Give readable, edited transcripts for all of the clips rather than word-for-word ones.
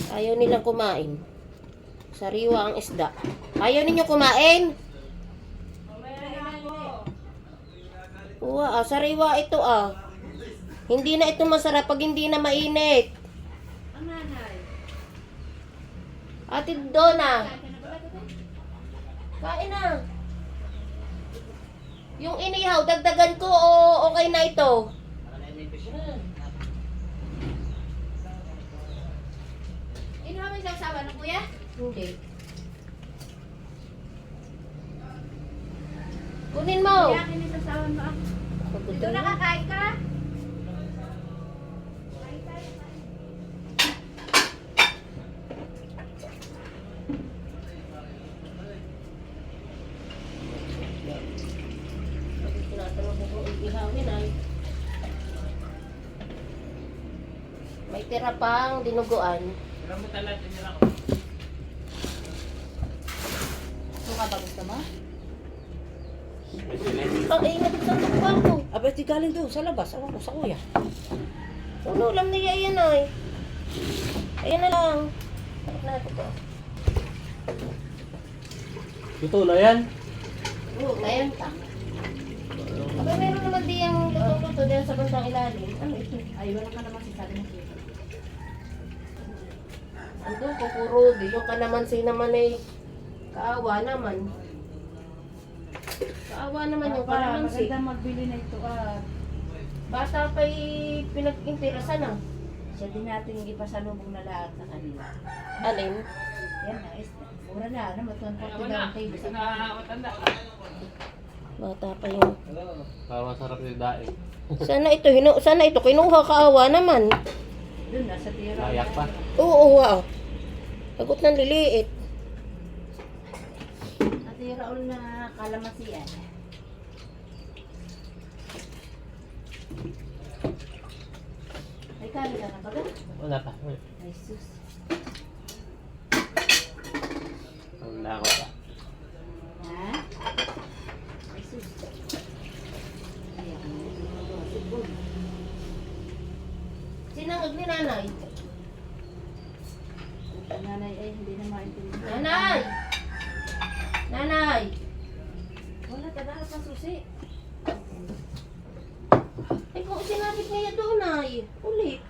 Ayaw nilang kumain. Sariwa ang isda. Ayaw ninyo kumain? Uwa, sariwa ito ah. Hindi na ito masarap pag hindi na mainit. Ang nanay. Ate Donna. Kain na. Yung inihaw, dagdagan ko o okay na ito? Inuha mo yung sawa ng kuya? Hindi. Kunin mo. Kaya akin yung sawa mo ako. Ito nakakain ka? Tinatanong ko kung ihawin ay. May tira pang dinuguan. Alam mo talaga nila ko. Suka ba gusto mo? Ang ingat sa tukbang ko. Abay, di galing doon sa labas. Ako ko sa kuya. Ano lang niya yan ay. Ayan na lang. Sarap na ito. Ito na yan. Oo, ayan pa. Aba, meron naman di yung luto-luto din sa bandang ilalim. Ano ito? Ay, wala ka naman sisali ng kuya. Ando ko, puro di. Yung kalamansi naman ay kaawa naman. Kaawa naman yung kalamansi. Maganda magbili na ito at Bata pa'y pinag-interesan ah. siya din natin ipasalubong na lahat sa kanila. Alin? Yan na, mura na, ano, matuwan-tuwan ang table. Matanda. Bata pa yung... Para masarap yung daing. Sana ito kinuha kaawa naman. Doon, nasa tira. Layak pa. Oo, wow. Sagot ng liliit. Natira ulit na kalamasian. Ay, kami ka na ba? Wala pa. Ay, sus. Wala ko pa. Ha? Ay, sus. Ay, ako na. Sinangag ni nanay. Ang nanay ay hindi na maintindihan. Nanay! Nanay! Wala, tadala sa susi. Ay, kung sinabit niya doon ay. Ulit.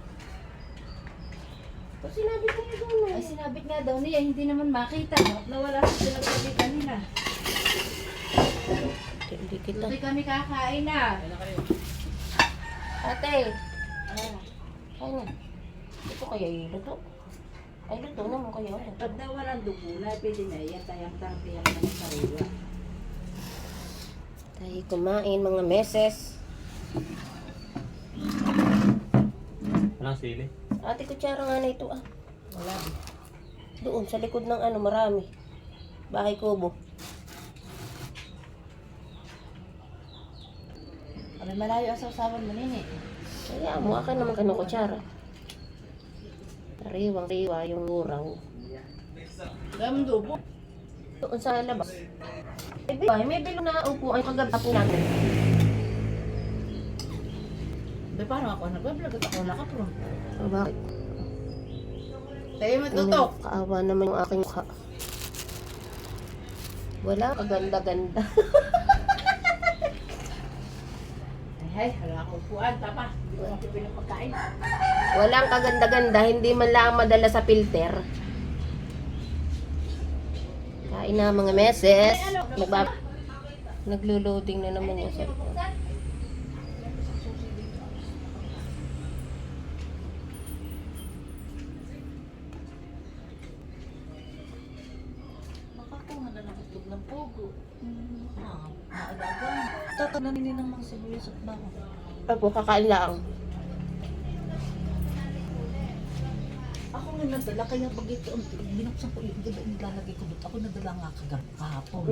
Kung sinabit niya doon ay. Ay, sinabit nga daw niya, hindi naman makita. Nawala sa pinagsabitan nila. Hindi kita. Tutoy kami kakain na. Ate, Ah, ay na. Ito kaya yung luto. Ay, luto naman kaya ulit. pag daw walang dugo na, pwede na yan. Tayang-tayang na ng sariwa. Tayo kumain mga meses. Walang sili. Ate, kutsara nga na ito ah. Wala. Doon, sa likod ng ano, marami. Bahay kubo. Kami malayo ang sausawan mo nini. Kaya mo, akin naman kanong kutsara. Riwang-riwa yung luraw. Gamang dugo. Doon sa labas. May bilog na upuan kagabi po natin. Be, parang ako nag-vlog at ako nakapron. O bakit? Tayo matutok. Kaawa naman yung aking mukha. Wala, kaganda-ganda. Ay, hala ako upuan. Tapa. Hindi ko nakipin ng pagkain. Walang kaganda-ganda, hindi man lang madala sa filter. Kain na mga meses. Naglo-loading na naman yung cellphone. Makakuha na ng itlog ng pugo. Maalagaan. Tatananin ng mga sibuyas at bawang. Apo, kakain lang. Ako nga nadala, kaya pag ito, binuksan ko yung ganda, nilalagay ko doon. Ako nadala nga kahapon.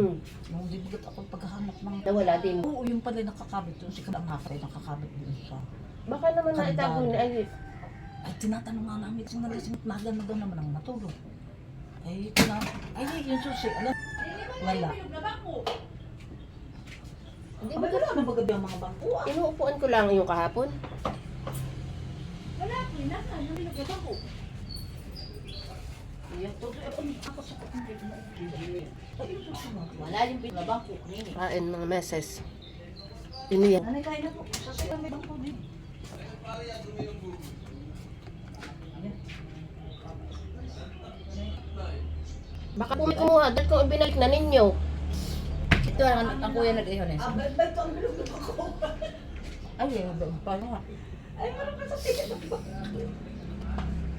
Nung di bagat ako paghahanap ng... Nawala din. Oo, yung pala nakakabit doon. Si Kabang nga pala nakakabit doon sa... Baka naman naitago ni Ayut. Ay, tinatanong nga namin kung nalasing at maganda daw naman ang matulog. Ay, yung susi, alam. Wala. Hindi Ang ba maganda na magabi ang mga bangko. inuupuan ko lang yung kahapon? Wala, pinaka. Hindi nagkatako. Iyak to. Ako sa kapatid mo. Ayun sa sunod. Malalim pinabang po nini. Kain mga meses. Iniyak. Nanay kain na po. Sa sila may bangko din. Baka po may kumuha. Dahil kung ibinalik na ninyo. Ito ang kuya nag-ihon eh. Abay to ang bilog ako. Ay, paano nga? Ay, meron ka sa ticket.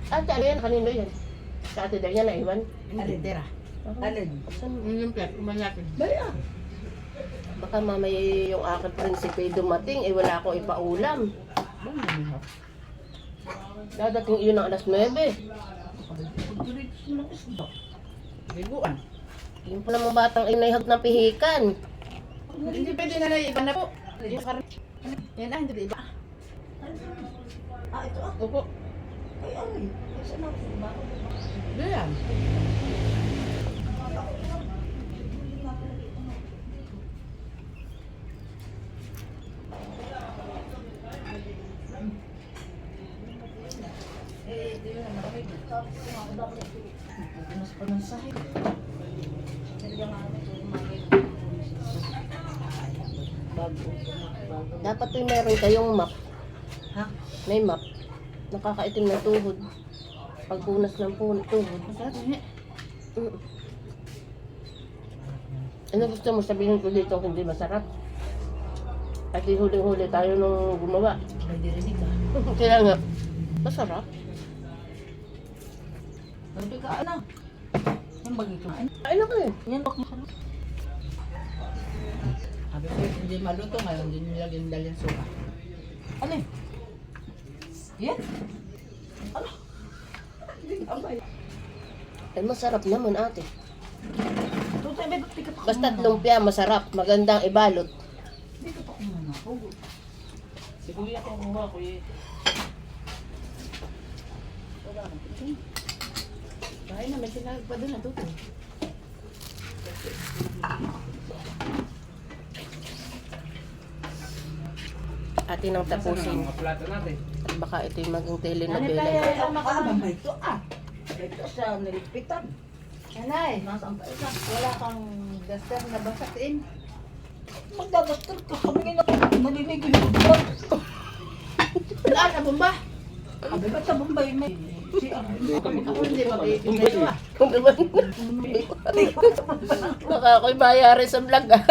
Ate, ano yan? Kanino yan? Sa ate dahil niya naiwan. Alintera. Alin? Saan? Yung plat, umanyakin. Baya. Baka mamaya yung aking prinsipe dumating, eh wala akong ipaulam. Bang namin ho. Dadating iyon ng alas 9. Pagdiretso mo ng isda. Biguan. Yung pala mga batang inayhag ng pihikan. Hindi pwede na lang iba na po. Yung karan. Yan ah, hindi iba. Ah, ito ah. Opo. Ay, ay. Saan ako? Yan. Pinas pa ng sahig. Dapat yung meron kayong map. Ha? May map. Nakakaitim ng tuhod. Pagpunas ng tuhod. Masarap niya. Ano gusto mo sabihin ko dito hindi masarap? At huling-huli tayo nung gumawa. May dirinig ka. Kaya nga, masarap. Sabi ka, ano? Yung bagi ko. Ano ka eh? Yan, bak masarap. Sabi ko, hindi maluto ngayon, hindi nilagyan dahil yung suka. Ano eh? Yan? Ano? Abay. Ay masarap naman ate. Ito tayo, may pikat ako. Basta't lumpia masarap, magandang ibalot. Dito pa kumuna ako. Si kuya ko kumuha, kuya. Bahay na, may sinagag pa doon na tuto. Atin ang tapusin. Mga plato natin. At baka ito yung maging Nanay telenovela. tayo, ang Ah, makaam. may ito ah. Ito sa nilipitan. Nanay, Nasaan pa isa? wala kang duster na basatin. Magdadastar ka kami ngayon. Naliligil ko ba? Wala na bomba. Abi ba't sa Bombay may? Si Ako hindi mag-ibig ah. Baka ako'y bayarin sa vlog ah.